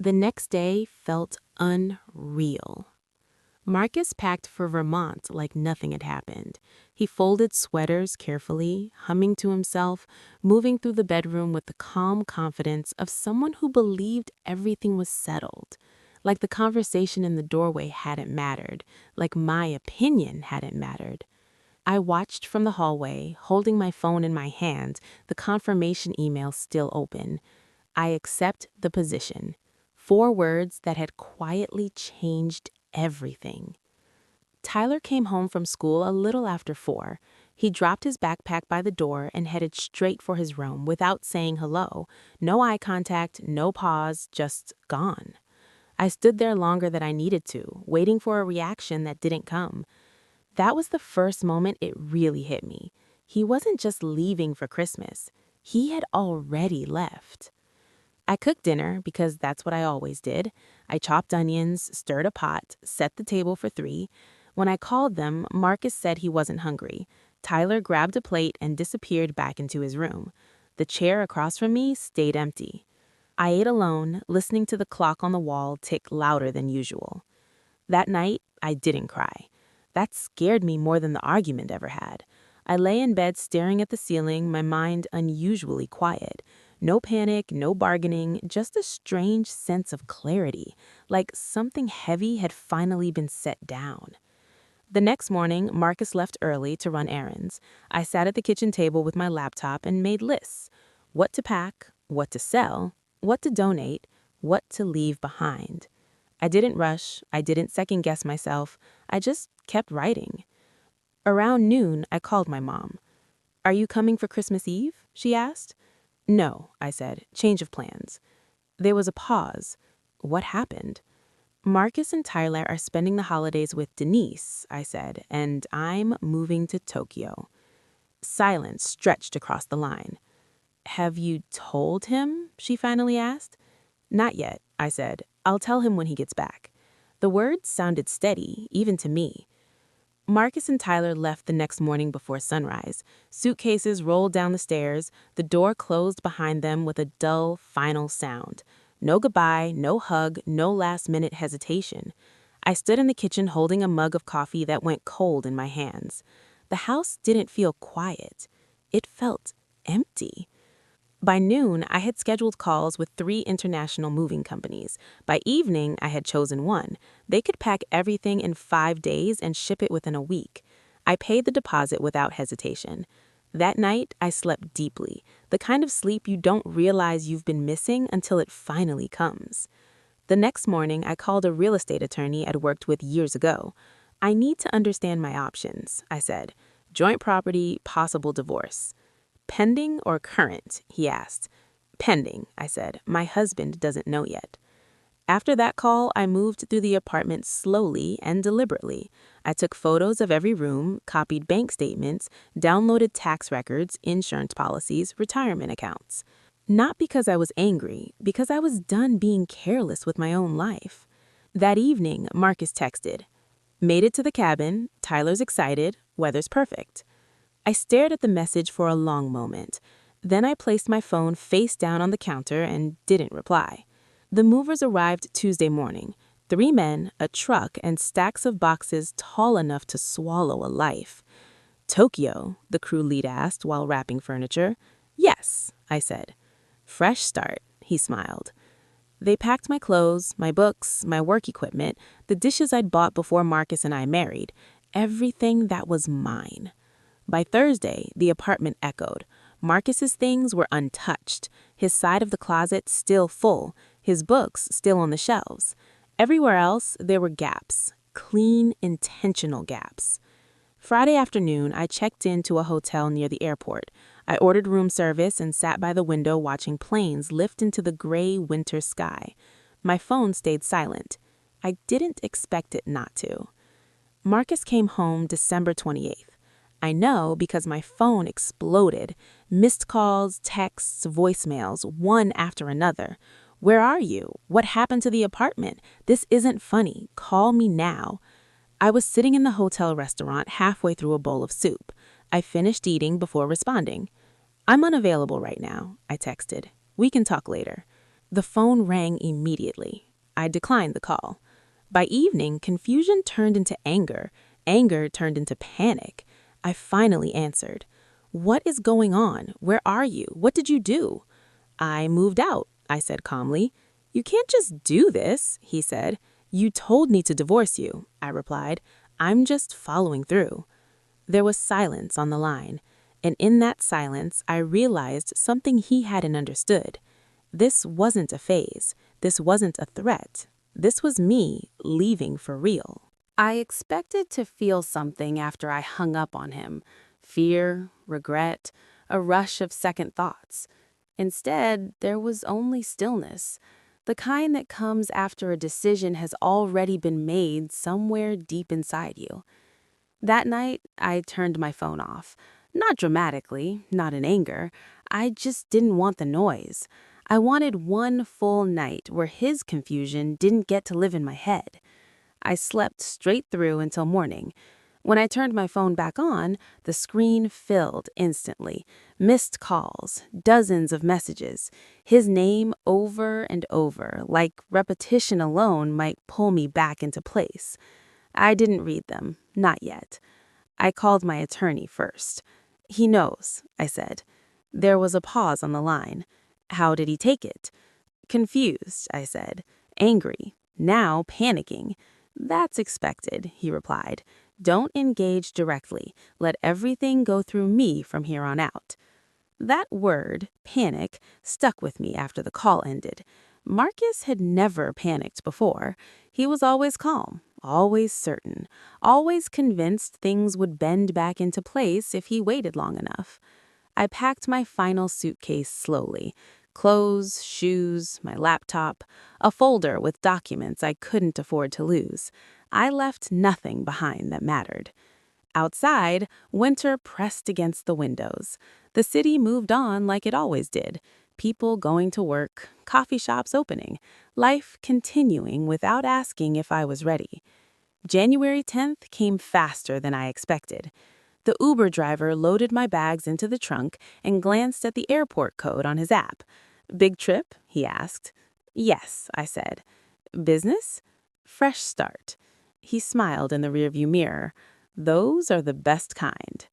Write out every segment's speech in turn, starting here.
The next day felt unreal. Marcus packed for Vermont like nothing had happened. He folded sweaters carefully, humming to himself, moving through the bedroom with the calm confidence of someone who believed everything was settled. Like the conversation in the doorway hadn't mattered, like my opinion hadn't mattered. I watched from the hallway, holding my phone in my hand, the confirmation email still open. I accept the position. 4 words that had quietly changed everything. Tyler came home from school a little after 4. He dropped his backpack by the door and headed straight for his room without saying hello. No eye contact, no pause, just gone. I stood there longer than I needed to, waiting for a reaction that didn't come. That was the first moment it really hit me. He wasn't just leaving for Christmas. He had already left. I cooked dinner because that's what I always did. I chopped onions, stirred a pot, set the table for 3. When I called them, Marcus said he wasn't hungry. Tyler grabbed a plate and disappeared back into his room. The chair across from me stayed empty. I ate alone, listening to the clock on the wall tick louder than usual. That night, I didn't cry. That scared me more than the argument ever had. I lay in bed staring at the ceiling, my mind unusually quiet. No panic, no bargaining, just a strange sense of clarity, like something heavy had finally been set down. The next morning, Marcus left early to run errands. I sat at the kitchen table with my laptop and made lists. What to pack, what to sell, what to donate, what to leave behind. I didn't rush, I didn't second-guess myself, I just kept writing. Around noon, I called my mom. "Are you coming for Christmas Eve?" she asked. "No," I said, "change of plans." There was a pause. What happened? "Marcus and Tyler are spending the holidays with Denise," I said, "and I'm moving to Tokyo." Silence stretched across the line. "Have you told him?" she finally asked. "Not yet," I said. "I'll tell him when he gets back." The words sounded steady, even to me. Marcus and Tyler left the next morning before sunrise. Suitcases rolled down the stairs, the door closed behind them with a dull, final sound. No goodbye, no hug, no last-minute hesitation. I stood in the kitchen holding a mug of coffee that went cold in my hands. The house didn't feel quiet. It felt empty. By noon, I had scheduled calls with 3 international moving companies. By evening, I had chosen one. They could pack everything in 5 days and ship it within a week. I paid the deposit without hesitation. That night, I slept deeply, the kind of sleep you don't realize you've been missing until it finally comes. The next morning, I called a real estate attorney I'd worked with years ago. "I need to understand my options," I said. "Joint property, possible divorce." "Pending or current?" he asked. "Pending," I said. "My husband doesn't know yet." After that call, I moved through the apartment slowly and deliberately. I took photos of every room, copied bank statements, downloaded tax records, insurance policies, retirement accounts. Not because I was angry, because I was done being careless with my own life. That evening, Marcus texted. "Made it to the cabin. Tyler's excited. Weather's perfect." I stared at the message for a long moment. Then I placed my phone face down on the counter and didn't reply. The movers arrived Tuesday morning. 3 men, a truck, and stacks of boxes tall enough to swallow a life. "Tokyo?" the crew lead asked while wrapping furniture. "Yes," I said. "Fresh start," he smiled. They packed my clothes, my books, my work equipment, the dishes I'd bought before Marcus and I married, everything that was mine. By Thursday, the apartment echoed. Marcus's things were untouched, his side of the closet still full, his books still on the shelves. Everywhere else, there were gaps, clean, intentional gaps. Friday afternoon, I checked into a hotel near the airport. I ordered room service and sat by the window watching planes lift into the gray winter sky. My phone stayed silent. I didn't expect it not to. Marcus came home December 28th. I know because my phone exploded. Missed calls, texts, voicemails, one after another. "Where are you? What happened to the apartment? This isn't funny. Call me now." I was sitting in the hotel restaurant halfway through a bowl of soup. I finished eating before responding. "I'm unavailable right now," I texted. "We can talk later." The phone rang immediately. I declined the call. By evening, confusion turned into anger. Anger turned into panic. I finally answered. "What is going on? Where are you? What did you do?" "I moved out," I said calmly. "You can't just do this," he said. "You told me to divorce you," I replied. "I'm just following through." There was silence on the line, and in that silence, I realized something he hadn't understood. This wasn't a phase. This wasn't a threat. This was me leaving for real. I expected to feel something after I hung up on him. Fear, regret, a rush of second thoughts. Instead, there was only stillness, the kind that comes after a decision has already been made somewhere deep inside you. That night, I turned my phone off. Not dramatically, not in anger. I just didn't want the noise. I wanted one full night where his confusion didn't get to live in my head. I slept straight through until morning. When I turned my phone back on, the screen filled instantly. Missed calls, dozens of messages, his name over and over, like repetition alone might pull me back into place. I didn't read them, not yet. I called my attorney first. "He knows," I said. There was a pause on the line. "How did he take it?" "Confused," I said. "Angry. Now panicking." "That's expected," he replied. "Don't engage directly. Let everything go through me from here on out." That word, panic, stuck with me after the call ended. Marcus had never panicked before. He was always calm, always certain, always convinced things would bend back into place if he waited long enough. I packed my final suitcase slowly. Clothes, shoes, my laptop, a folder with documents I couldn't afford to lose. I left nothing behind that mattered. Outside, winter pressed against the windows. The city moved on like it always did. People going to work, coffee shops opening, life continuing without asking if I was ready. January 10th came faster than I expected. The Uber driver loaded my bags into the trunk and glanced at the airport code on his app. "Big trip?" he asked. "Yes," I said. "Business?" "Fresh start." He smiled in the rearview mirror. Those are the best kind.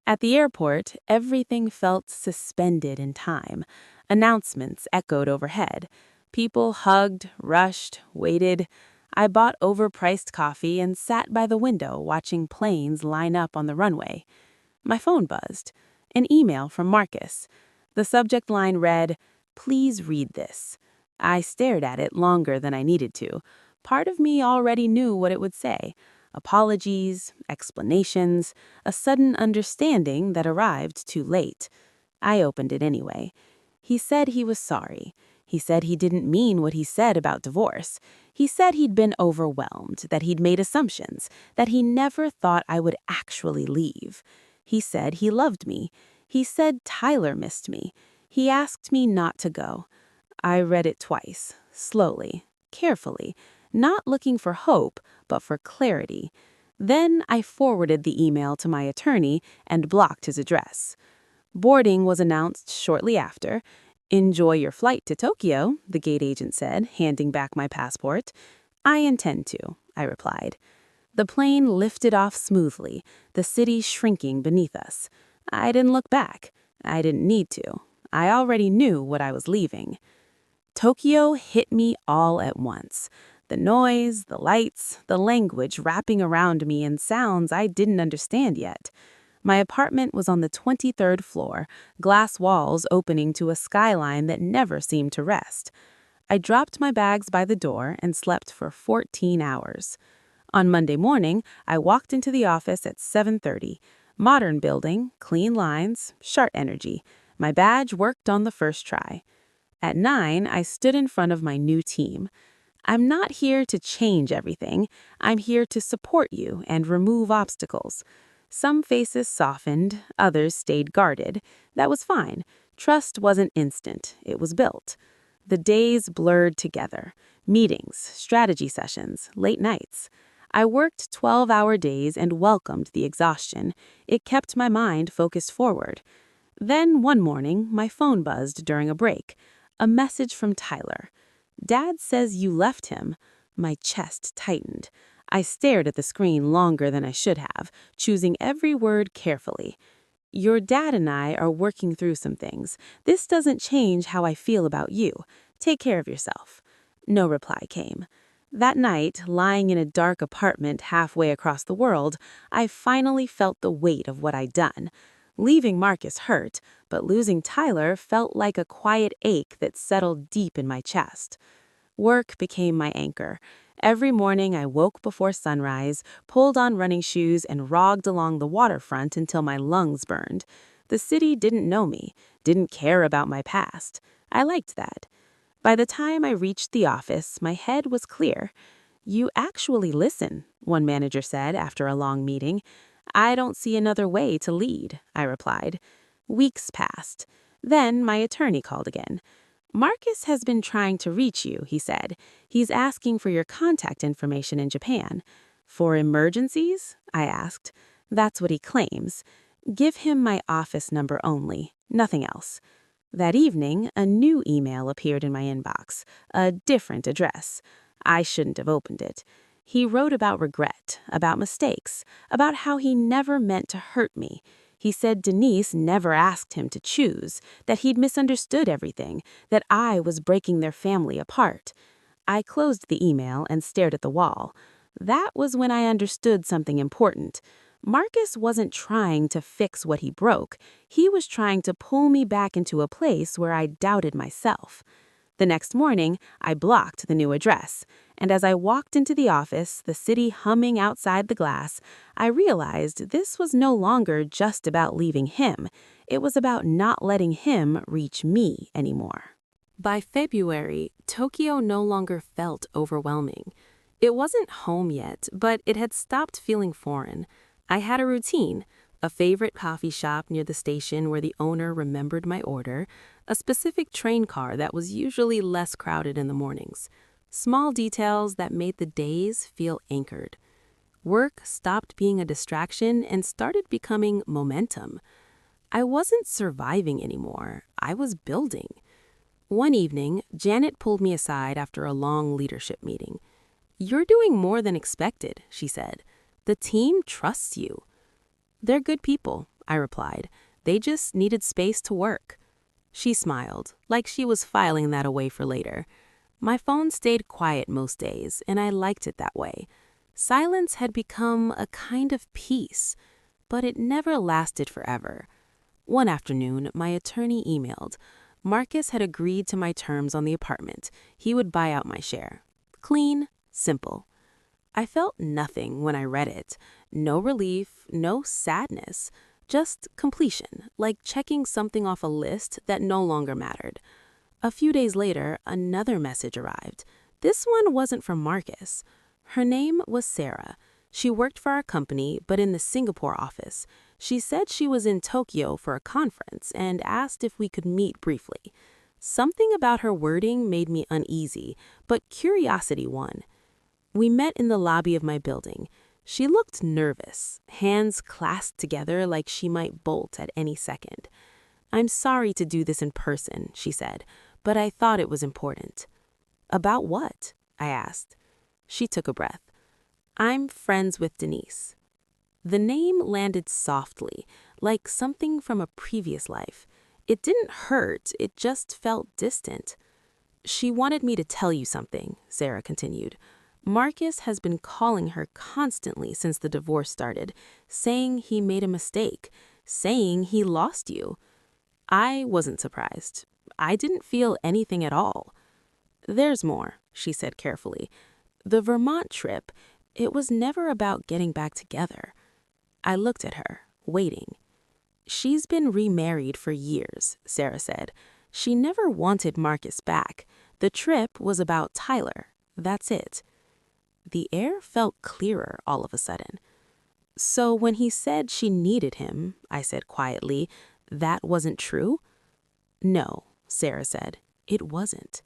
At the airport, everything felt suspended in time. Announcements echoed overhead. People hugged, rushed, waited. I bought overpriced coffee and sat by the window watching planes line up on the runway. My phone buzzed. An email from Marcus. The subject line read, "Please read this." I stared at it longer than I needed to. Part of me already knew what it would say. Apologies, explanations, a sudden understanding that arrived too late. I opened it anyway. He said he was sorry. He said he didn't mean what he said about divorce. He said he'd been overwhelmed, that he'd made assumptions, that he never thought I would actually leave. He said he loved me. He said Tyler missed me. He asked me not to go. I read it twice, slowly, carefully, not looking for hope, but for clarity. Then I forwarded the email to my attorney and blocked his address. Boarding was announced shortly after. "Enjoy your flight to Tokyo," the gate agent said, handing back my passport. "I intend to," I replied. The plane lifted off smoothly, the city shrinking beneath us. I didn't look back. I didn't need to. I already knew what I was leaving. Tokyo hit me all at once. The noise, the lights, the language wrapping around me in sounds I didn't understand yet. My apartment was on the 23rd floor, glass walls opening to a skyline that never seemed to rest. I dropped my bags by the door and slept for 14 hours. On Monday morning, I walked into the office at 7:30. Modern building, clean lines, sharp energy. My badge worked on the first try. At 9, I stood in front of my new team. "I'm not here to change everything. I'm here to support you and remove obstacles." Some faces softened, others stayed guarded. That was fine. Trust wasn't instant, it was built. The days blurred together. Meetings, strategy sessions, late nights. I worked 12-hour days and welcomed the exhaustion. It kept my mind focused forward. Then one morning, my phone buzzed during a break. A message from Tyler. Dad says you left him. My chest tightened. I stared at the screen longer than I should have, choosing every word carefully. Your dad and I are working through some things. This doesn't change how I feel about you. Take care of yourself. No reply came. That night, lying in a dark apartment halfway across the world, I finally felt the weight of what I'd done. Leaving Marcus hurt, but losing Tyler felt like a quiet ache that settled deep in my chest. Work became my anchor. Every morning I woke before sunrise, pulled on running shoes, and rogged along the waterfront until my lungs burned. The city didn't know me, didn't care about my past. I liked that. By the time I reached the office, my head was clear. "You actually listen," one manager said after a long meeting. "I don't see another way to lead," I replied. Weeks passed. Then my attorney called again. "Marcus has been trying to reach you," he said. "He's asking for your contact information in Japan." "For emergencies?" I asked. "That's what he claims. Give him my office number only, nothing else." That evening, a new email appeared in my inbox, a different address. I shouldn't have opened it. He wrote about regret, about mistakes, about how he never meant to hurt me. He said Denise never asked him to choose, that he'd misunderstood everything, that I was breaking their family apart. I closed the email and stared at the wall. That was when I understood something important. Marcus wasn't trying to fix what he broke. He was trying to pull me back into a place where I doubted myself. The next morning, I blocked the new address, and as I walked into the office, the city humming outside the glass, I realized this was no longer just about leaving him. It was about not letting him reach me anymore. By February, Tokyo no longer felt overwhelming. It wasn't home yet, but it had stopped feeling foreign. I had a routine, a favorite coffee shop near the station where the owner remembered my order, a specific train car that was usually less crowded in the mornings. Small details that made the days feel anchored. Work stopped being a distraction and started becoming momentum. I wasn't surviving anymore. I was building. One evening, Janet pulled me aside after a long leadership meeting. "You're doing more than expected," she said. "The team trusts you." "They're good people," I replied. "They just needed space to work." She smiled, like she was filing that away for later. My phone stayed quiet most days, and I liked it that way. Silence had become a kind of peace, but it never lasted forever. One afternoon, my attorney emailed. Marcus had agreed to my terms on the apartment. He would buy out my share. Clean, simple. I felt nothing when I read it. No relief, no sadness. Just completion, like checking something off a list that no longer mattered. A few days later, another message arrived. This one wasn't from Marcus. Her name was Sarah. She worked for our company, but in the Singapore office. She said she was in Tokyo for a conference and asked if we could meet briefly. Something about her wording made me uneasy, but curiosity won. We met in the lobby of my building. She looked nervous, hands clasped together like she might bolt at any second. "I'm sorry to do this in person," she said, "but I thought it was important." "About what?" I asked. She took a breath. "I'm friends with Denise." The name landed softly, like something from a previous life. It didn't hurt, it just felt distant. "She wanted me to tell you something," Sarah continued. "Marcus has been calling her constantly since the divorce started, saying he made a mistake, saying he lost you." I wasn't surprised. I didn't feel anything at all. "There's more," she said carefully. "The Vermont trip, it was never about getting back together." I looked at her, waiting. "She's been remarried for years," Sarah said. "She never wanted Marcus back. The trip was about Tyler. That's it." The air felt clearer all of a sudden. "So when he said she needed him," I said quietly, "that wasn't true?" "No," Sarah said. "It wasn't."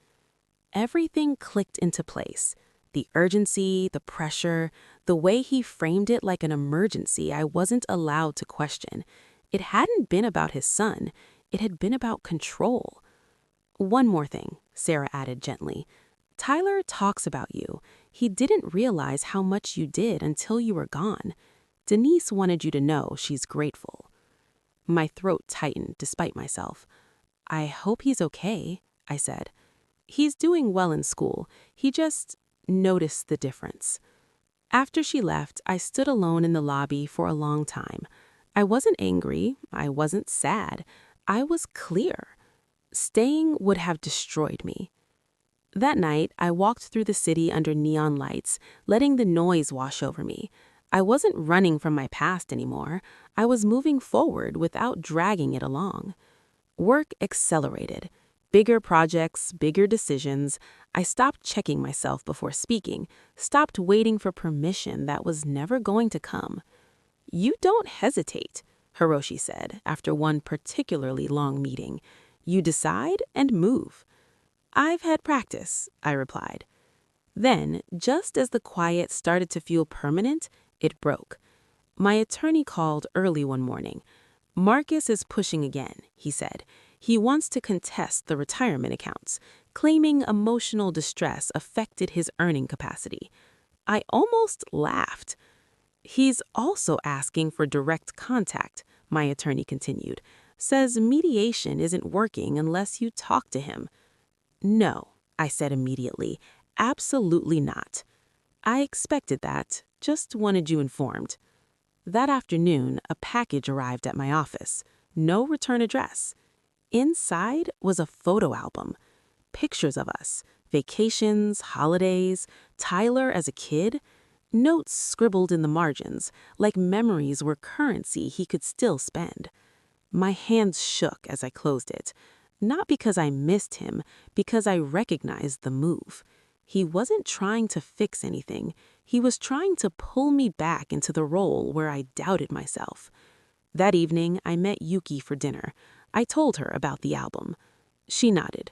Everything clicked into place. The urgency, the pressure, the way he framed it like an emergency I wasn't allowed to question. It hadn't been about his son. It had been about control. One more thing, Sarah added gently. Tyler talks about you. He didn't realize how much you did until you were gone. Denise wanted you to know she's grateful. My throat tightened despite myself. I hope he's okay, I said. He's doing well in school. He just noticed the difference. After she left, I stood alone in the lobby for a long time. I wasn't angry. I wasn't sad. I was clear. Staying would have destroyed me. That night, I walked through the city under neon lights, letting the noise wash over me. I wasn't running from my past anymore. I was moving forward without dragging it along. Work accelerated. Bigger projects, bigger decisions. I stopped checking myself before speaking, stopped waiting for permission that was never going to come. You don't hesitate, Hiroshi said after one particularly long meeting. You decide and move. I've had practice, I replied. Then, just as the quiet started to feel permanent, it broke. My attorney called early one morning. Marcus is pushing again, he said. He wants to contest the retirement accounts, claiming emotional distress affected his earning capacity. I almost laughed. He's also asking for direct contact, my attorney continued. Says mediation isn't working unless you talk to him. No, I said immediately. Absolutely not. I expected that, just wanted you informed. That afternoon, a package arrived at my office. No return address. Inside was a photo album. Pictures of us, vacations, holidays, Tyler as a kid, notes scribbled in the margins, like memories were currency he could still spend. My hands shook as I closed it. Not because I missed him, because I recognized the move. He wasn't trying to fix anything. He was trying to pull me back into the role where I doubted myself. That evening, I met Yuki for dinner. I told her about the album. She nodded.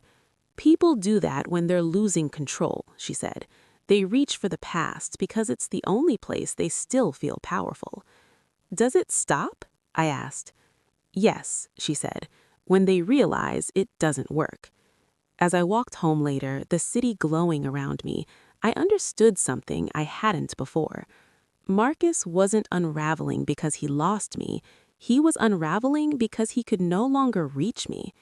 People do that when they're losing control, she said. They reach for the past because it's the only place they still feel powerful. Does it stop? I asked. Yes, she said, when they realize it doesn't work. As I walked home later, the city glowing around me, I understood something I hadn't before. Marcus wasn't unraveling because he lost me. He was unraveling because he could no longer reach me.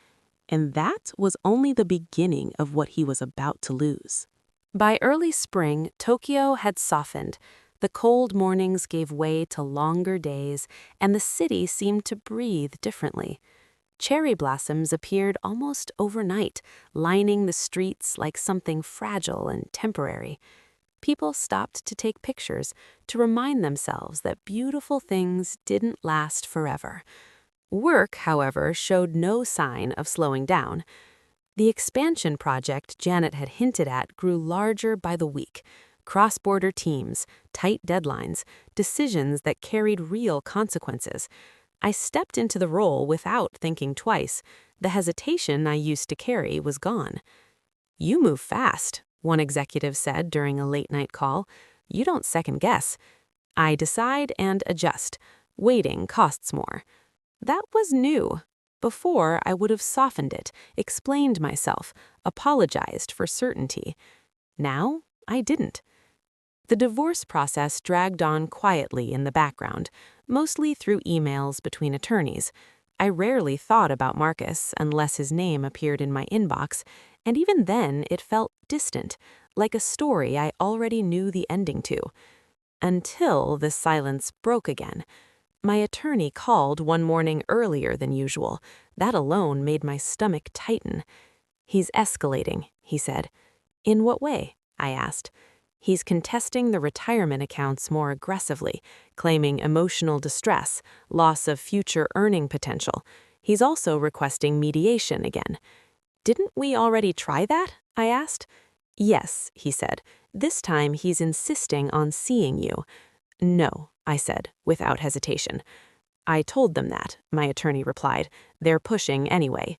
And that was only the beginning of what he was about to lose. By early spring, Tokyo had softened. The cold mornings gave way to longer days, and the city seemed to breathe differently. Cherry blossoms appeared almost overnight, lining the streets like something fragile and temporary. People stopped to take pictures, to remind themselves that beautiful things didn't last forever. Work, however, showed no sign of slowing down. The expansion project Janet had hinted at grew larger by the week. Cross-border teams, tight deadlines, decisions that carried real consequences. I stepped into the role without thinking twice. The hesitation I used to carry was gone. "You move fast," one executive said during a late-night call. "You don't second-guess." I decide and adjust. Waiting costs more. That was new. Before, I would have softened it, explained myself, apologized for certainty. Now, I didn't. The divorce process dragged on quietly in the background, mostly through emails between attorneys. I rarely thought about Marcus unless his name appeared in my inbox, and even then it felt distant, like a story I already knew the ending to. Until the silence broke again. My attorney called one morning earlier than usual. That alone made my stomach tighten. "He's escalating," he said. "In what way?" I asked. "He's contesting the retirement accounts more aggressively, claiming emotional distress, loss of future earning potential. He's also requesting mediation again." "Didn't we already try that?" I asked. "Yes," he said. "This time he's insisting on seeing you." "No," I said, without hesitation. "I told them that," my attorney replied. "They're pushing anyway."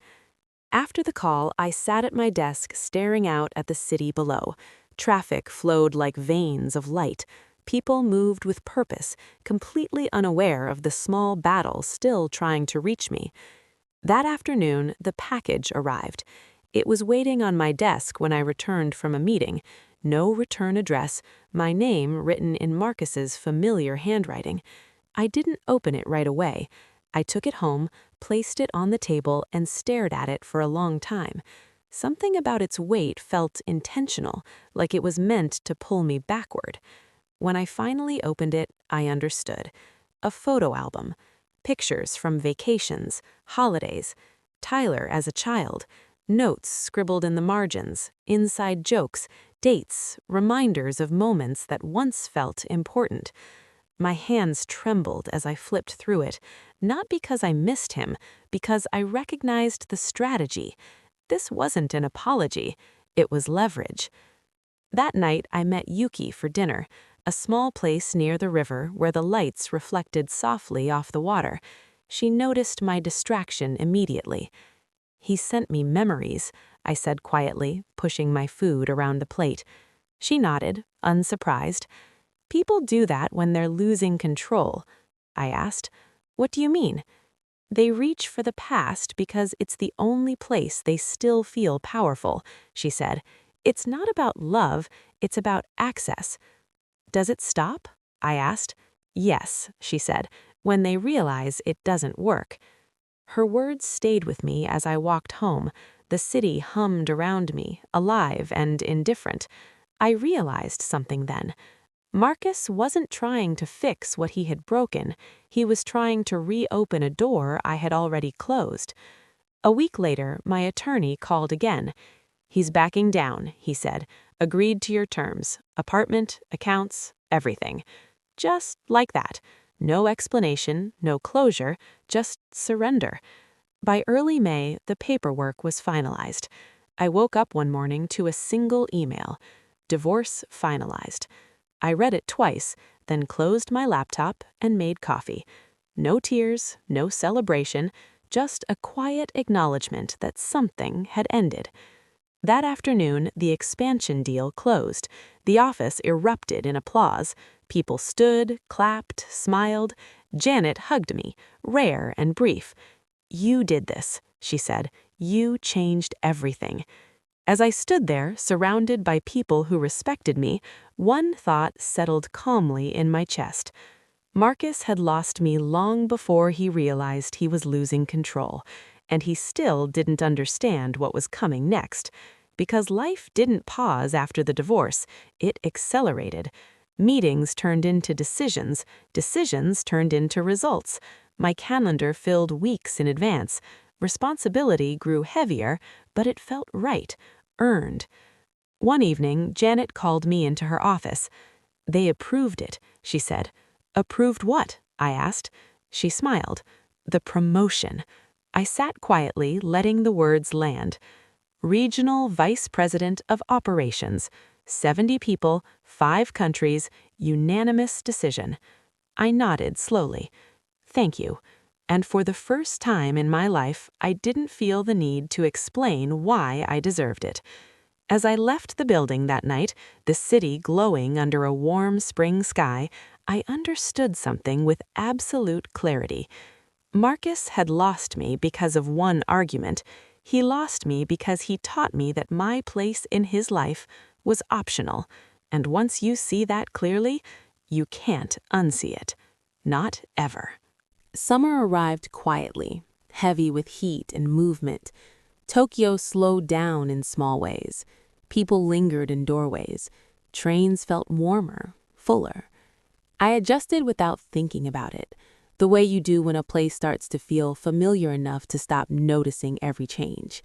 After the call, I sat at my desk staring out at the city below. Traffic flowed like veins of light. People moved with purpose, completely unaware of the small battle still trying to reach me. That afternoon, the package arrived. It was waiting on my desk when I returned from a meeting. No return address, my name written in Marcus's familiar handwriting. I didn't open it right away. I took it home, placed it on the table, and stared at it for a long time. Something about its weight felt intentional, like it was meant to pull me backward. When I finally opened it, I understood. A photo album. Pictures from vacations, holidays, Tyler as a child, notes scribbled in the margins, inside jokes, dates, reminders of moments that once felt important. My hands trembled as I flipped through it, not because I missed him, because I recognized the strategy. This wasn't an apology, it was leverage. That night, I met Yuki for dinner, a small place near the river where the lights reflected softly off the water. She noticed my distraction immediately. "He sent me memories," I said quietly, pushing my food around the plate. She nodded, unsurprised. "People do that when they're losing control." I asked, "What do you mean?" "They reach for the past because it's the only place they still feel powerful," she said. "It's not about love, it's about access." "Does it stop?" I asked. "Yes," she said, "when they realize it doesn't work." Her words stayed with me as I walked home. The city hummed around me, alive and indifferent. I realized something then. Marcus wasn't trying to fix what he had broken. He was trying to reopen a door I had already closed. A week later, my attorney called again. "He's backing down," he said. "Agreed to your terms. Apartment, accounts, everything." Just like that. No explanation, no closure, just surrender. By early May, the paperwork was finalized. I woke up one morning to a single email. Divorce finalized. I read it twice, then closed my laptop and made coffee. No tears, no celebration, just a quiet acknowledgement that something had ended. That afternoon, the expansion deal closed. The office erupted in applause. People stood, clapped, smiled. Janet hugged me, rare and brief. "You did this," she said. "You changed everything." As I stood there, surrounded by people who respected me, one thought settled calmly in my chest. Marcus had lost me long before he realized he was losing control, and he still didn't understand what was coming next. Because life didn't pause after the divorce, it accelerated. Meetings turned into decisions, decisions turned into results. My calendar filled weeks in advance. Responsibility grew heavier, but it felt right, earned. One evening, Janet called me into her office. "They approved it," she said. "Approved what?" I asked. She smiled. "The promotion." I sat quietly, letting the words land. "Regional Vice President of Operations. 70 people, 5 countries, unanimous decision." I nodded slowly. "Thank you." And for the first time in my life, I didn't feel the need to explain why I deserved it. As I left the building that night, the city glowing under a warm spring sky, I understood something with absolute clarity. Marcus had lost me because of one argument. He lost me because he taught me that my place in his life was optional. And once you see that clearly, you can't unsee it. Not ever. Summer arrived quietly, heavy with heat and movement. Tokyo slowed down in small ways. People lingered in doorways. Trains felt warmer, fuller. I adjusted without thinking about it, the way you do when a place starts to feel familiar enough to stop noticing every change.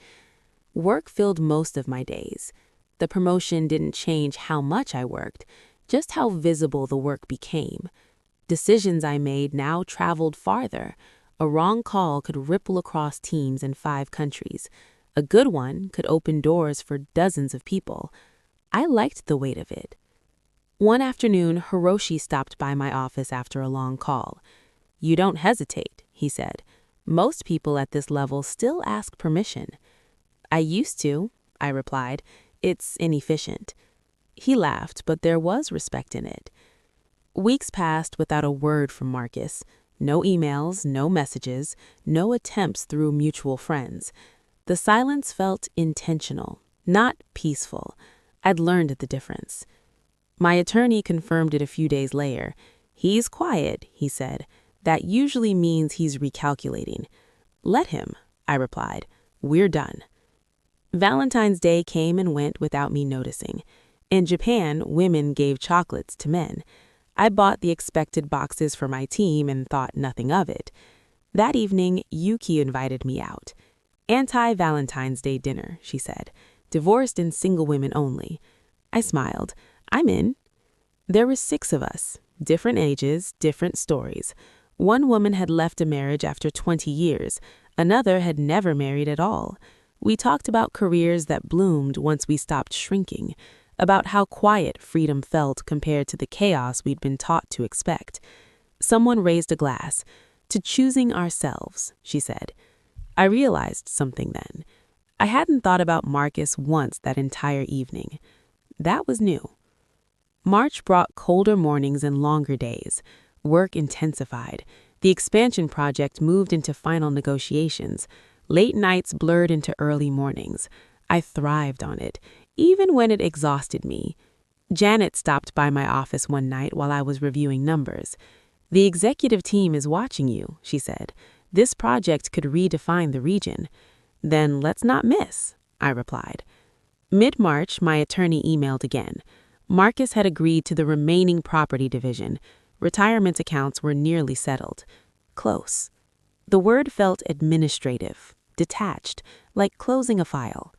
Work filled most of my days. The promotion didn't change how much I worked, just how visible the work became. Decisions I made now traveled farther. A wrong call could ripple across teams in 5 countries. A good one could open doors for dozens of people. I liked the weight of it. One afternoon, Hiroshi stopped by my office after a long call. "You don't hesitate," he said. "Most people at this level still ask permission." "I used to," I replied. "It's inefficient." He laughed, but there was respect in it. Weeks passed without a word from Marcus. No emails, no messages, no attempts through mutual friends. The silence felt intentional, not peaceful. I'd learned the difference. My attorney confirmed it a few days later. "He's quiet," he said. "That usually means he's recalculating." "Let him," I replied. "We're done." Valentine's Day came and went without me noticing. In Japan, women gave chocolates to men. I bought the expected boxes for my team and thought nothing of it. That evening, Yuki invited me out. "Anti-Valentine's Day dinner," she said. "Divorced and single women only." I smiled. "I'm in." There were 6 of us, different ages, different stories. One woman had left a marriage after 20 years. Another had never married at all. We talked about careers that bloomed once we stopped shrinking, about how quiet freedom felt compared to the chaos we'd been taught to expect. Someone raised a glass. "To choosing ourselves," she said. I realized something then. I hadn't thought about Marcus once that entire evening. That was new. March brought colder mornings and longer days. Work intensified. The expansion project moved into final negotiations. Late nights blurred into early mornings. I thrived on it, even when it exhausted me. Janet stopped by my office one night while I was reviewing numbers. "The executive team is watching you," she said. "This project could redefine the region." "Then let's not miss," I replied. Mid-March, my attorney emailed again. Marcus had agreed to the remaining property division. Retirement accounts were nearly settled. Close. The word felt administrative, detached, like closing a file.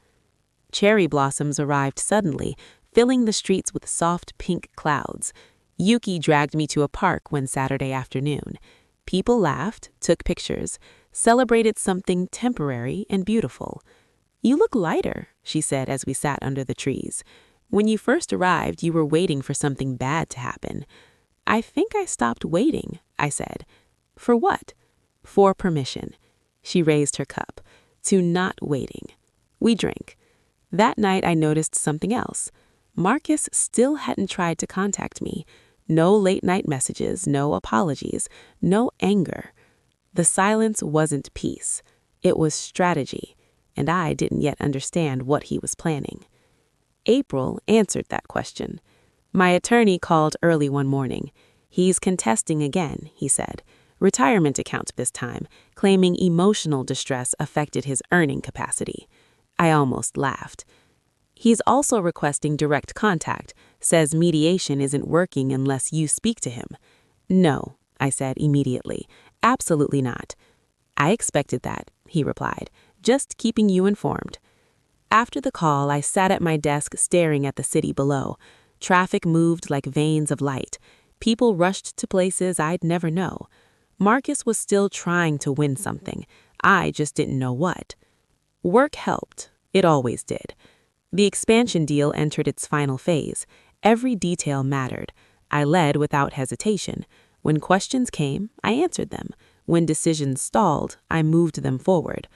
Cherry blossoms arrived suddenly, filling the streets with soft pink clouds. Yuki dragged me to a park one Saturday afternoon. People laughed, took pictures, celebrated something temporary and beautiful. "You look lighter," she said as we sat under the trees. "When you first arrived, you were waiting for something bad to happen." "I think I stopped waiting," I said. "For what?" "For permission." She raised her cup. "To not waiting." We drank. That night I noticed something else. Marcus still hadn't tried to contact me. No late-night messages, no apologies, no anger. The silence wasn't peace. It was strategy, and I didn't yet understand what he was planning. April answered that question. My attorney called early one morning. "He's contesting again," he said. "Retirement account this time, claiming emotional distress affected his earning capacity." I almost laughed. "He's also requesting direct contact, says mediation isn't working unless you speak to him." "No," I said immediately. "Absolutely not." "I expected that," he replied. "Just keeping you informed." After the call, I sat at my desk staring at the city below. Traffic moved like veins of light. People rushed to places I'd never know. Marcus was still trying to win something. I just didn't know what. Work helped. It always did. The expansion deal entered its final phase. Every detail mattered. I led without hesitation. When questions came, I answered them. When decisions stalled, I moved them forward.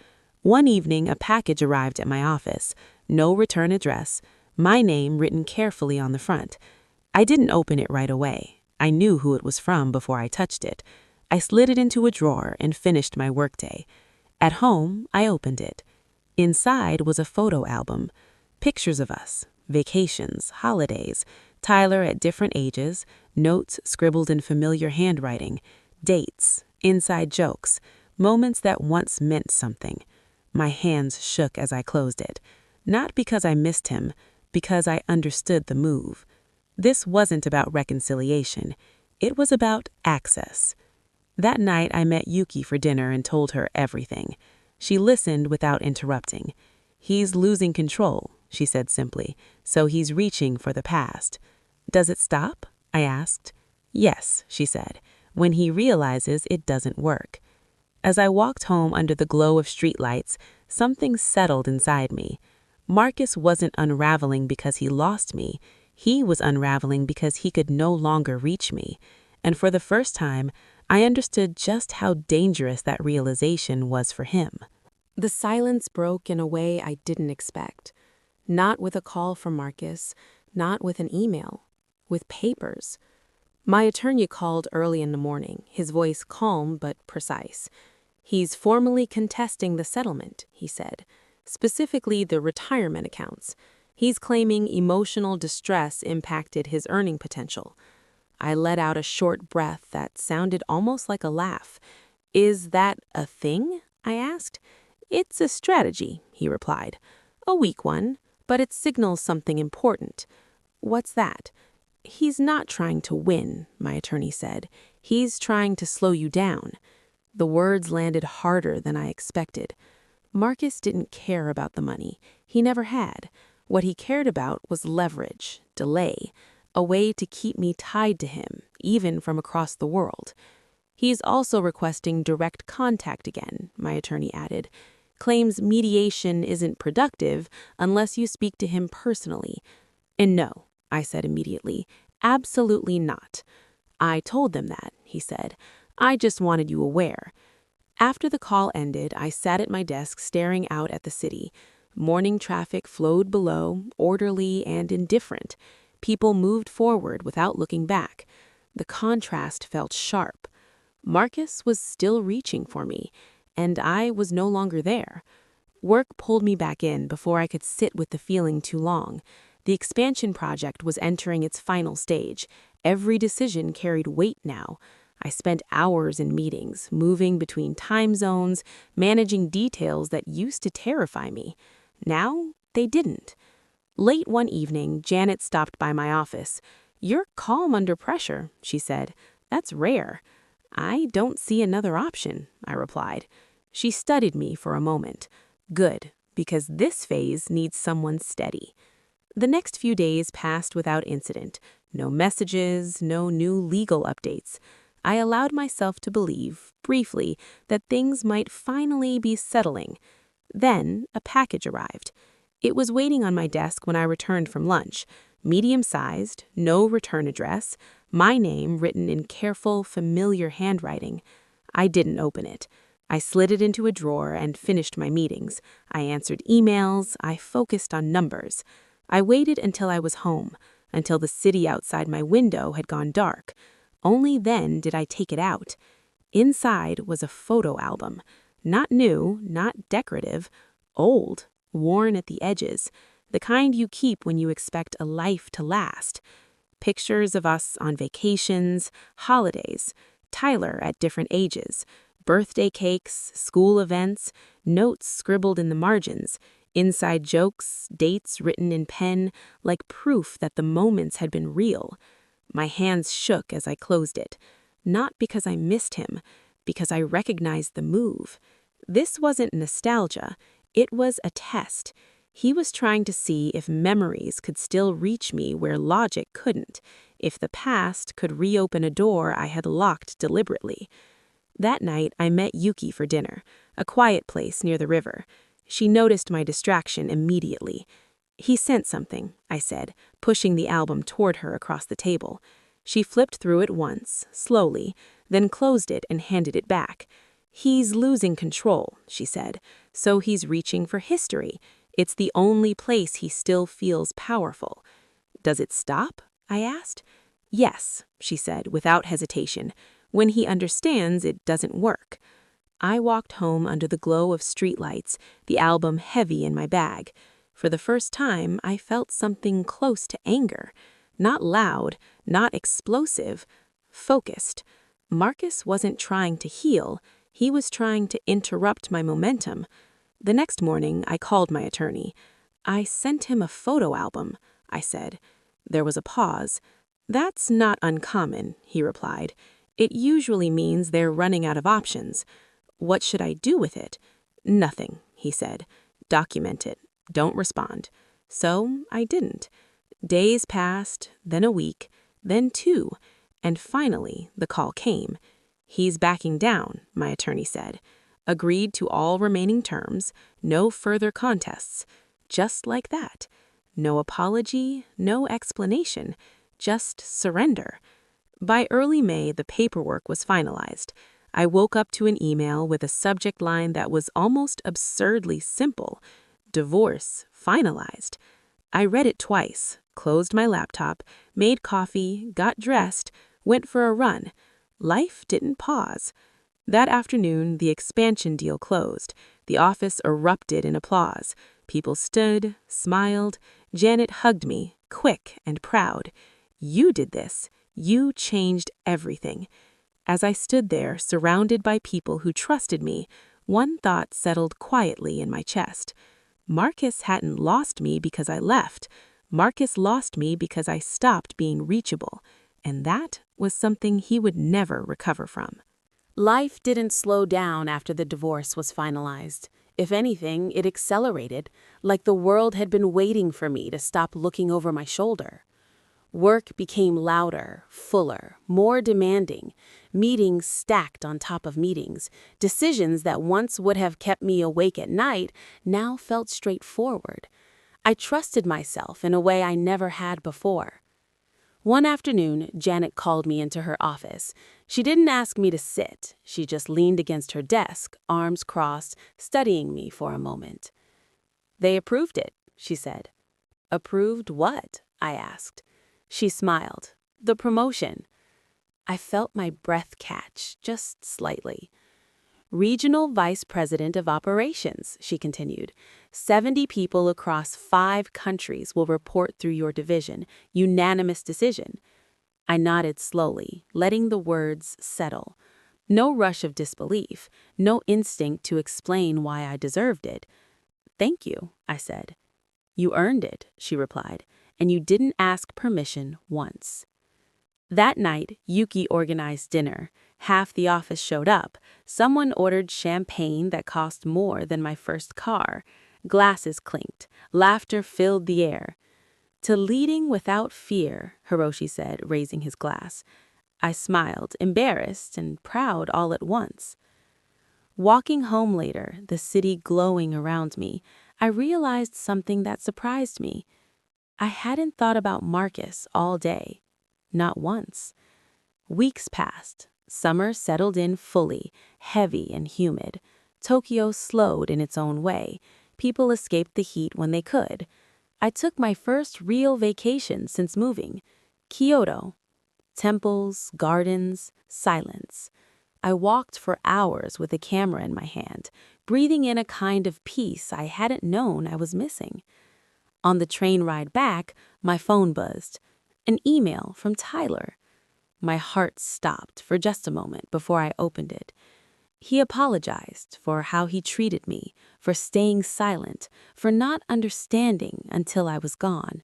One evening, a package arrived at my office. No return address. My name written carefully on the front. I didn't open it right away. I knew who it was from before I touched it. I slid it into a drawer and finished my workday. At home, I opened it. Inside was a photo album. Pictures of us, vacations, holidays, Tyler at different ages, notes scribbled in familiar handwriting, dates, inside jokes, moments that once meant something. My hands shook as I closed it. Not because I missed him, because I understood the move. This wasn't about reconciliation. It was about access. That night, I met Yuki for dinner and told her everything. She listened without interrupting. "He's losing control," she said simply, "so he's reaching for the past." "Does it stop?" I asked. "Yes," she said, "when he realizes it doesn't work." As I walked home under the glow of streetlights, something settled inside me. Marcus wasn't unraveling because he lost me. He was unraveling because he could no longer reach me. And for the first time, I understood just how dangerous that realization was for him. The silence broke in a way I didn't expect. Not with a call from Marcus, not with an email, with papers. My attorney called early in the morning, his voice calm but precise. "He's formally contesting the settlement," he said. specifically the retirement accounts. He's claiming emotional distress impacted his earning potential. I let out a short breath that sounded almost like a laugh. Is that a thing? I asked. It's a strategy, he replied. A weak one, but it signals something important. What's that? He's not trying to win, my attorney said. He's trying to slow you down. The words landed harder than I expected. Marcus didn't care about the money. He never had. What he cared about was leverage, delay, a way to keep me tied to him, even from across the world. He's also requesting direct contact again, my attorney added. Claims mediation isn't productive unless you speak to him personally. And no, I said immediately, absolutely not. I told them that, he said. I just wanted you aware. After the call ended, I sat at my desk staring out at the city. Morning traffic flowed below, orderly and indifferent. People moved forward without looking back. The contrast felt sharp. Marcus was still reaching for me, and I was no longer there. Work pulled me back in before I could sit with the feeling too long. The expansion project was entering its final stage. Every decision carried weight now. I spent hours in meetings, moving between time zones, managing details that used to terrify me. Now, they didn't. Late one evening, Janet stopped by my office. "You're calm under pressure," she said. "That's rare." "I don't see another option," I replied. She studied me for a moment. Good, because this phase needs someone steady. The next few days passed without incident. No messages, no new legal updates. I allowed myself to believe, briefly, that things might finally be settling. Then a package arrived. It was waiting on my desk when I returned from lunch. Medium-sized, no return address, my name written in careful, familiar handwriting. I didn't open it. I slid it into a drawer and finished my meetings. I answered emails. I focused on numbers. I waited until I was home, until the city outside my window had gone dark. Only then did I take it out. Inside was a photo album. Not new, not decorative, old, worn at the edges, the kind you keep when you expect a life to last. Pictures of us on vacations, holidays, Tyler at different ages, birthday cakes, school events, notes scribbled in the margins, inside jokes, dates written in pen, like proof that the moments had been real. My hands shook as I closed it, not because I missed him, because I recognized the move. This wasn't nostalgia, it was a test. He was trying to see if memories could still reach me where logic couldn't, if the past could reopen a door I had locked deliberately. That night, I met Yuki for dinner, a quiet place near the river. She noticed my distraction immediately. "He sent something," I said, pushing the album toward her across the table. She flipped through it once, slowly, then closed it and handed it back. "He's losing control," she said, "so he's reaching for history. It's the only place he still feels powerful." "Does it stop?" I asked. "Yes," she said, without hesitation. "When he understands, it doesn't work." I walked home under the glow of streetlights, the album heavy in my bag. For the first time, I felt something close to anger. Not loud, not explosive, focused. Marcus wasn't trying to heal. He was trying to interrupt my momentum. The next morning, I called my attorney. "I sent him a photo album," I said. There was a pause. "That's not uncommon," he replied. "It usually means they're running out of options." "What should I do with it?" "Nothing," he said. "Document it. Don't respond." So I didn't. Days passed, then a week, then 2, and finally the call came. "He's backing down," my attorney said. "Agreed to all remaining terms, no further contests." Just like that. No apology, no explanation, just surrender. By early May, the paperwork was finalized. I woke up to an email with a subject line that was almost absurdly simple. "Divorce finalized." I read it twice, closed my laptop, made coffee, got dressed, went for a run. Life didn't pause. That afternoon, the expansion deal closed. The office erupted in applause. People stood, smiled. Janet hugged me, quick and proud. "You did this. You changed everything." As I stood there, surrounded by people who trusted me, one thought settled quietly in my chest. Marcus hadn't lost me because I left. Marcus lost me because I stopped being reachable, and that was something he would never recover from. Life didn't slow down after the divorce was finalized. If anything, it accelerated, like the world had been waiting for me to stop looking over my shoulder. Work became louder, fuller, more demanding. Meetings stacked on top of meetings. Decisions that once would have kept me awake at night now felt straightforward. I trusted myself in a way I never had before. One afternoon, Janet called me into her office. She didn't ask me to sit. She just leaned against her desk, arms crossed, studying me for a moment. "They approved it," she said. "Approved what?" I asked. She smiled. "The promotion." I felt my breath catch, just slightly. "Regional Vice President of Operations," she continued. 70 people across 5 countries will report through your division. Unanimous decision." I nodded slowly, letting the words settle. No rush of disbelief, no instinct to explain why I deserved it. "Thank you," I said. "You earned it," she replied, "and you didn't ask permission once." That night, Yuki organized dinner. Half the office showed up. Someone ordered champagne that cost more than my first car. Glasses clinked. Laughter filled the air. "To leading without fear," Hiroshi said, raising his glass. I smiled, embarrassed and proud all at once. Walking home later, the city glowing around me, I realized something that surprised me. I hadn't thought about Marcus all day. Not once. Weeks passed. Summer settled in fully, heavy and humid. Tokyo slowed in its own way. People escaped the heat when they could. I took my first real vacation since moving. Kyoto. Temples, gardens, silence. I walked for hours with a camera in my hand, breathing in a kind of peace I hadn't known I was missing. On the train ride back, my phone buzzed. An email from Tyler. My heart stopped for just a moment before I opened it. He apologized for how he treated me, for staying silent, for not understanding until I was gone.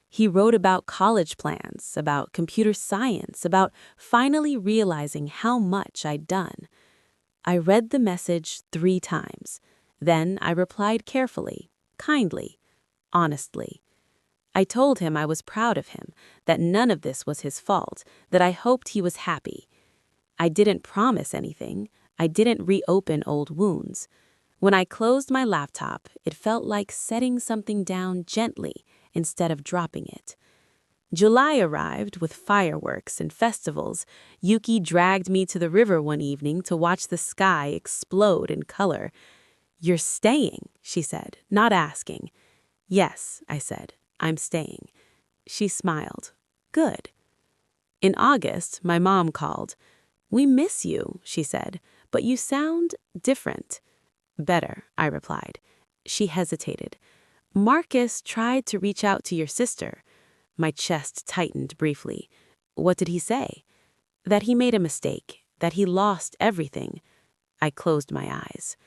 He wrote about college plans, about computer science, about finally realizing how much I'd done. I read the message 3 times. Then I replied carefully, kindly, honestly. I told him I was proud of him, that none of this was his fault, that I hoped he was happy. I didn't promise anything. I didn't reopen old wounds. When I closed my laptop, it felt like setting something down gently instead of dropping it. July arrived with fireworks and festivals. Yuki dragged me to the river one evening to watch the sky explode in color. "You're staying," she said, not asking. "Yes," I said. "I'm staying." She smiled. "Good." In August, my mom called. "We miss you," she said, "but you sound different." "Better," I replied. She hesitated. "Marcus tried to reach out to your sister." My chest tightened briefly. "What did he say?" "That he made a mistake, that he lost everything." I closed my eyes.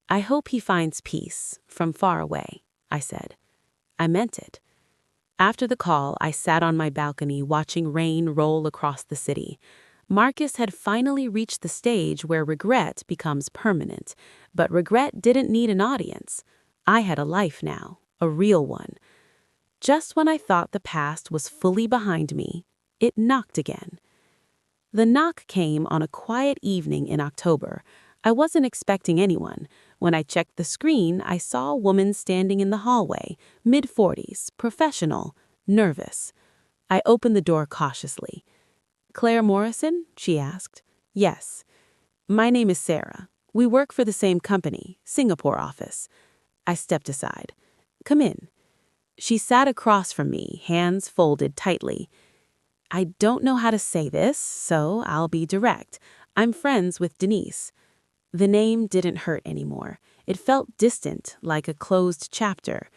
"I hope he finds peace from far away," I said. I meant it. After the call, I sat on my balcony watching rain roll across the city. Marcus had finally reached the stage where regret becomes permanent, but regret didn't need an audience. I had a life now, a real one. Just when I thought the past was fully behind me, it knocked again. The knock came on a quiet evening in October. I wasn't expecting anyone. When I checked the screen, I saw a woman standing in the hallway, mid-40s, professional, nervous. I opened the door cautiously. "Claire Morrison?" she asked. "Yes." "My name is Sarah. We work for the same company, Singapore office." I stepped aside. "Come in." She sat across from me, hands folded tightly. "I don't know how to say this, so I'll be direct. I'm friends with Denise. The name didn't hurt anymore. It felt distant, like a closed chapter.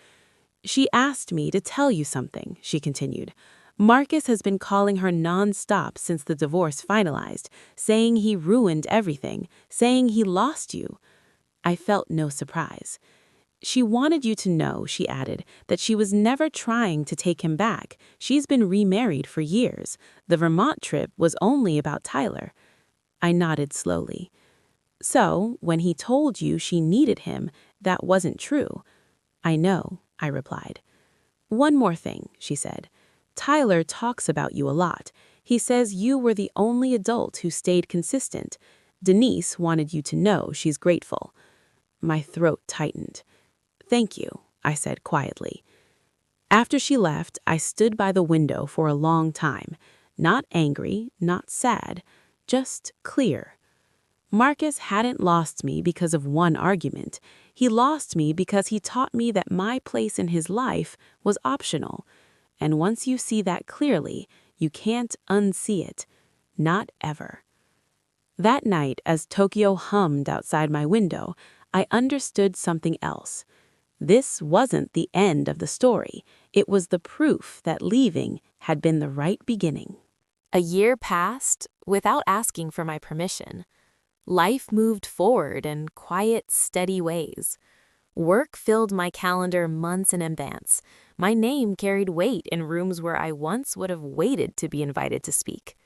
She asked me to tell you something, she continued. Marcus has been calling her non-stop since the divorce finalized, saying he ruined everything, saying he lost you. I felt no surprise. She wanted you to know, she added, that she was never trying to take him back. She's been remarried for years. The Vermont trip was only about Tyler. I nodded slowly. So, when he told you she needed him, that wasn't true. I know, I replied. One more thing, she said. Tyler talks about you a lot. He says you were the only adult who stayed consistent. Denise wanted you to know she's grateful. My throat tightened. Thank you, I said quietly. After she left, I stood by the window for a long time. Not angry, not sad, just clear. Marcus hadn't lost me because of one argument. He lost me because he taught me that my place in his life was optional. And once you see that clearly, you can't unsee it. Not ever. That night, as Tokyo hummed outside my window, I understood something else. This wasn't the end of the story. It was the proof that leaving had been the right beginning. A year passed without asking for my permission. Life moved forward in quiet, steady ways. Work filled my calendar months in advance. My name carried weight in rooms where I once would have waited to be invited to speak.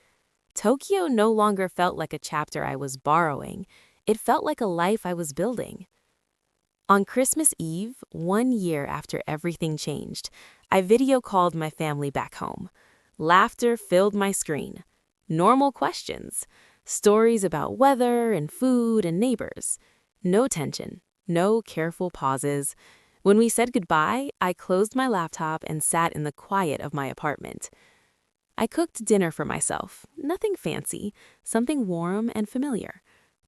Tokyo no longer felt like a chapter I was borrowing. It felt like a life I was building. On Christmas Eve, 1 year after everything changed, I video called my family back home. Laughter filled my screen. Normal questions. Stories about weather and food and neighbors. No tension, no careful pauses. When we said goodbye, I closed my laptop and sat in the quiet of my apartment. I cooked dinner for myself, nothing fancy, something warm and familiar.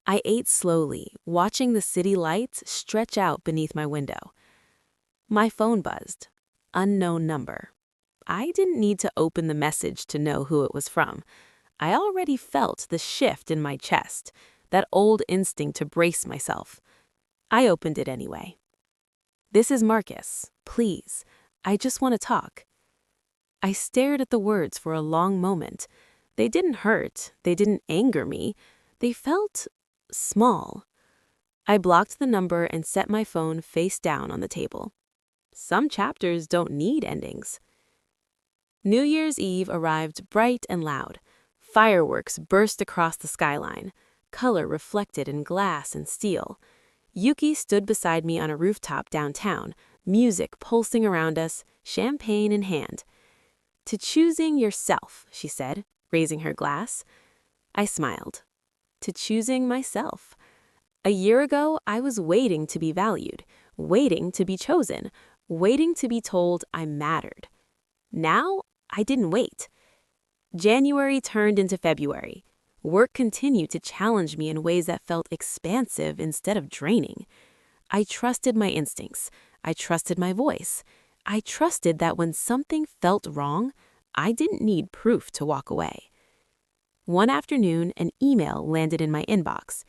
I ate slowly, watching the city lights stretch out beneath my window. My phone buzzed. Unknown number. I didn't need to open the message to know who it was from. I already felt the shift in my chest, that old instinct to brace myself. I opened it anyway. This is Marcus. Please, I just want to talk. I stared at the words for a long moment. They didn't hurt. They didn't anger me. They felt small. I blocked the number and set my phone face down on the table. Some chapters don't need endings. New Year's Eve arrived bright and loud. Fireworks burst across the skyline, color reflected in glass and steel. Yuki stood beside me on a rooftop downtown, music pulsing around us, champagne in hand. To choosing yourself, she said, raising her glass. I smiled. To choosing myself. A year ago, I was waiting to be valued, waiting to be chosen, waiting to be told I mattered. Now, I didn't wait. January turned into February. Work continued to challenge me in ways that felt expansive instead of draining. I trusted my instincts. I trusted my voice. I trusted that when something felt wrong, I didn't need proof to walk away. One afternoon, an email landed in my inbox.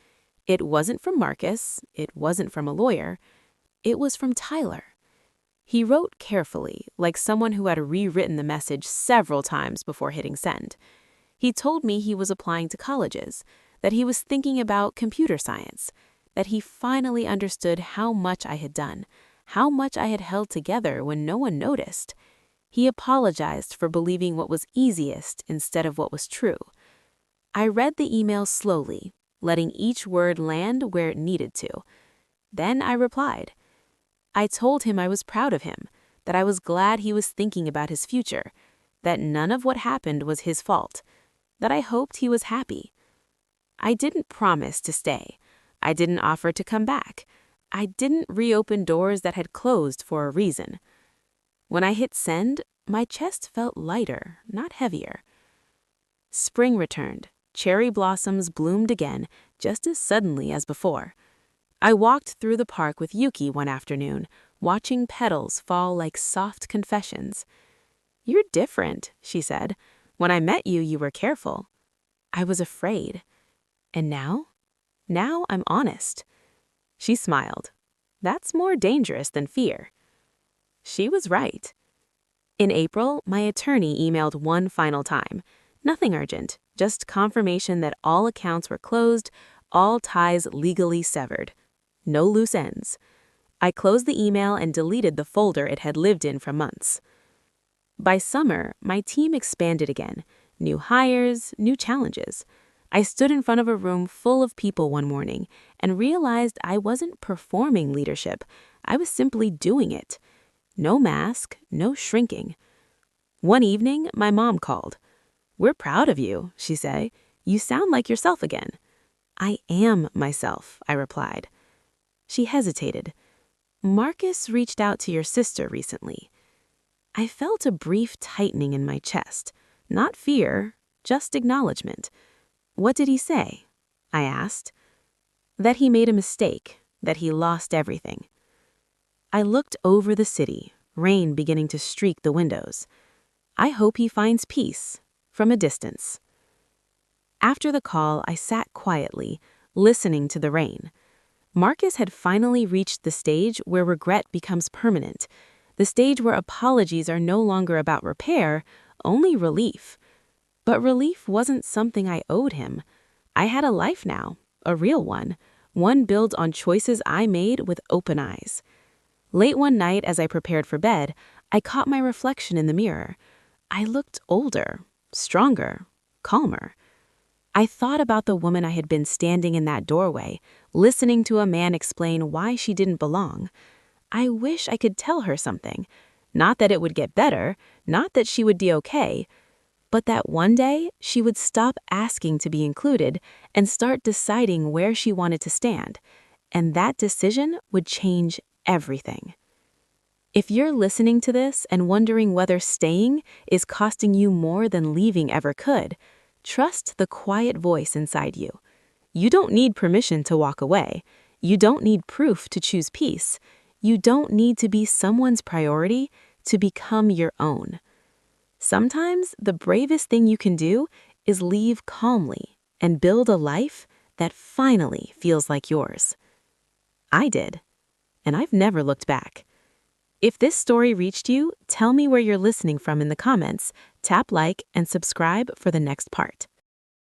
It wasn't from Marcus. It wasn't from a lawyer. It was from Tyler. He wrote carefully, like someone who had rewritten the message several times before hitting send. He told me he was applying to colleges, that he was thinking about computer science, that he finally understood how much I had done, how much I had held together when no one noticed. He apologized for believing what was easiest instead of what was true. I read the email slowly, letting each word land where it needed to. Then I replied. I told him I was proud of him, that I was glad he was thinking about his future, that none of what happened was his fault, that I hoped he was happy. I didn't promise to stay. I didn't offer to come back. I didn't reopen doors that had closed for a reason. When I hit send, my chest felt lighter, not heavier. Spring returned. Cherry blossoms bloomed again, just as suddenly as before. I walked through the park with Yuki one afternoon, watching petals fall like soft confessions. "You're different," she said. "When I met you, you were careful." I was afraid. And now? Now I'm honest. She smiled. That's more dangerous than fear. She was right. In April, my attorney emailed one final time. Nothing urgent, just confirmation that all accounts were closed, all ties legally severed. No loose ends. I closed the email and deleted the folder it had lived in for months. By summer, my team expanded again. New hires, new challenges. I stood in front of a room full of people one morning and realized I wasn't performing leadership. I was simply doing it. No mask, no shrinking. One evening, my mom called. "We're proud of you," she said. "You sound like yourself again." "I am myself," I replied. She hesitated. "Marcus reached out to your sister recently." I felt a brief tightening in my chest. Not fear, just acknowledgement. "What did he say?" I asked. "That he made a mistake, that he lost everything." I looked over the city, rain beginning to streak the windows. "I hope he finds peace," from a distance. After the call, I sat quietly, listening to the rain. Marcus had finally reached the stage where regret becomes permanent, the stage where apologies are no longer about repair, only relief. But relief wasn't something I owed him. I had a life now, a real one built on choices I made with open eyes. Late one night as I prepared for bed, I caught my reflection in the mirror. I looked older, stronger, calmer. I thought about the woman I had been standing in that doorway, listening to a man explain why she didn't belong. I wish I could tell her something. Not that it would get better, not that she would be okay, but that one day she would stop asking to be included and start deciding where she wanted to stand. And that decision would change everything. If you're listening to this and wondering whether staying is costing you more than leaving ever could, trust the quiet voice inside you. You don't need permission to walk away. You don't need proof to choose peace. You don't need to be someone's priority to become your own. Sometimes the bravest thing you can do is leave calmly and build a life that finally feels like yours. I did, and I've never looked back. If this story reached you, tell me where you're listening from in the comments, tap like, and subscribe for the next part.